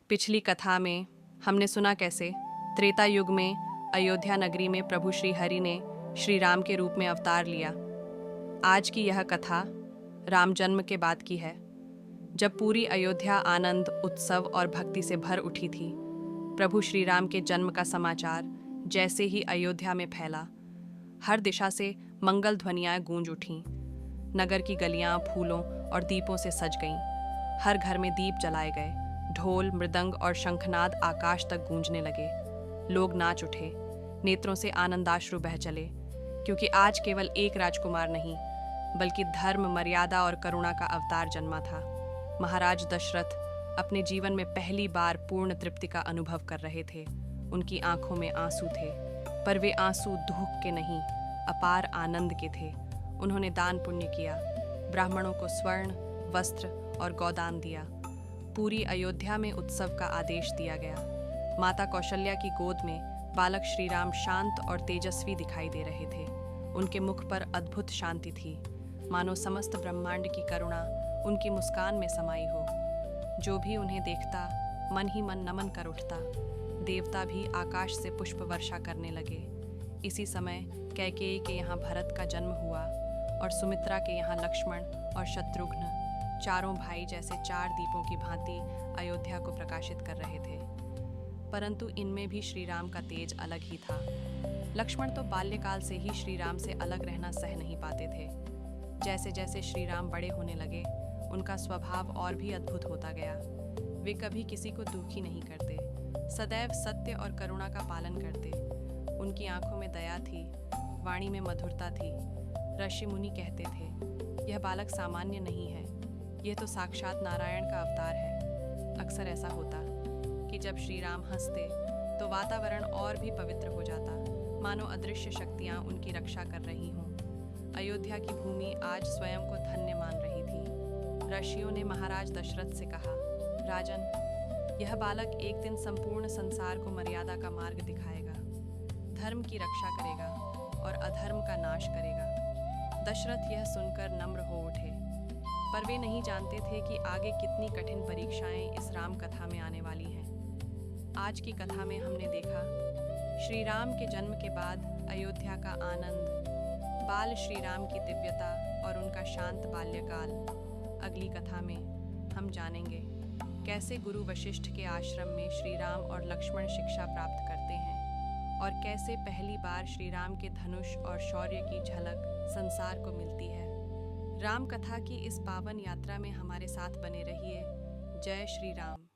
पिछली कथा में हमने सुना कैसे त्रेता युग में अयोध्या नगरी में प्रभु श्री हरि ने श्री राम के रूप में अवतार लिया। आज की यह कथा राम जन्म के बाद की है, जब पूरी अयोध्या आनंद, उत्सव और भक्ति से भर उठी थी। प्रभु श्री राम के जन्म का समाचार जैसे ही अयोध्या में फैला, हर दिशा से मंगल ध्वनियाँ गूंज उठीं। नगर की गलियाँ फूलों और दीपों से सज गईं। हर घर में दीप जलाए गए, ढोल, मृदंग और शंखनाद आकाश तक गूंजने लगे। लोग नाच उठे, नेत्रों से आनंदाश्रु बह चले, क्योंकि आज केवल एक राजकुमार नहीं, बल्कि धर्म, मर्यादा और करुणा का अवतार जन्मा था। महाराज दशरथ अपने जीवन में पहली बार पूर्ण तृप्ति का अनुभव कर रहे थे। उनकी आंखों में आंसू थे, पर वे आंसू दुख के नहीं, अपार आनंद के थे। उन्होंने दान पुण्य किया, ब्राह्मणों को स्वर्ण, वस्त्र और गोदान दिया। पूरी अयोध्या में उत्सव का आदेश दिया गया। माता कौशल्या की गोद में बालक श्री राम शांत और तेजस्वी दिखाई दे रहे थे। उनके मुख पर अद्भुत शांति थी, मानो समस्त ब्रह्मांड की करुणा उनकी मुस्कान में समाई हो। जो भी उन्हें देखता मन ही मन नमन कर उठता। देवता भी आकाश से पुष्प वर्षा करने लगे। इसी समय कैकेयी के यहाँ भरत का जन्म हुआ और सुमित्रा के यहाँ लक्ष्मण और शत्रुघ्न चारों भाई जैसे चार दीपों की भांति अयोध्या को प्रकाशित कर रहे थे। परंतु इनमें भी श्री राम का तेज अलग ही था। लक्ष्मण तो बाल्यकाल से ही श्री राम से अलग रहना सह नहीं पाते थे। जैसे जैसे श्री राम बड़े होने लगे, उनका स्वभाव और भी अद्भुत होता गया। वे कभी किसी को दुखी नहीं करते, सदैव सत्य और करुणा का पालन करते। उनकी आंखों में दया थी, वाणी में मधुरता थी। ऋषि मुनि कहते थे, यह बालक सामान्य नहीं है, यह तो साक्षात नारायण का अवतार है। अक्सर ऐसा होता कि जब श्री राम हंसते तो वातावरण और भी पवित्र हो जाता, मानो अदृश्य शक्तियाँ उनकी रक्षा कर रही हों। अयोध्या की भूमि आज स्वयं को धन्य मान रही थी। ऋषियों ने महाराज दशरथ से कहा, राजन, यह बालक एक दिन संपूर्ण संसार को मर्यादा का मार्ग दिखाएगा, धर्म की रक्षा करेगा और अधर्म का नाश करेगा। दशरथ यह सुनकर नम्र हो उठे, पर वे नहीं जानते थे कि आगे कितनी कठिन परीक्षाएं इस राम कथा में आने वाली हैं। आज की कथा में हमने देखा श्री राम के जन्म के बाद अयोध्या का आनंद, बाल श्री राम की दिव्यता और उनका शांत बाल्यकाल। अगली कथा में हम जानेंगे कैसे गुरु वशिष्ठ के आश्रम में श्री राम और लक्ष्मण शिक्षा प्राप्त करते हैं और कैसे पहली बार श्री राम के धनुष और शौर्य की झलक संसार को मिलती है। राम कथा की इस पावन यात्रा में हमारे साथ बने रहिए। जय श्री राम।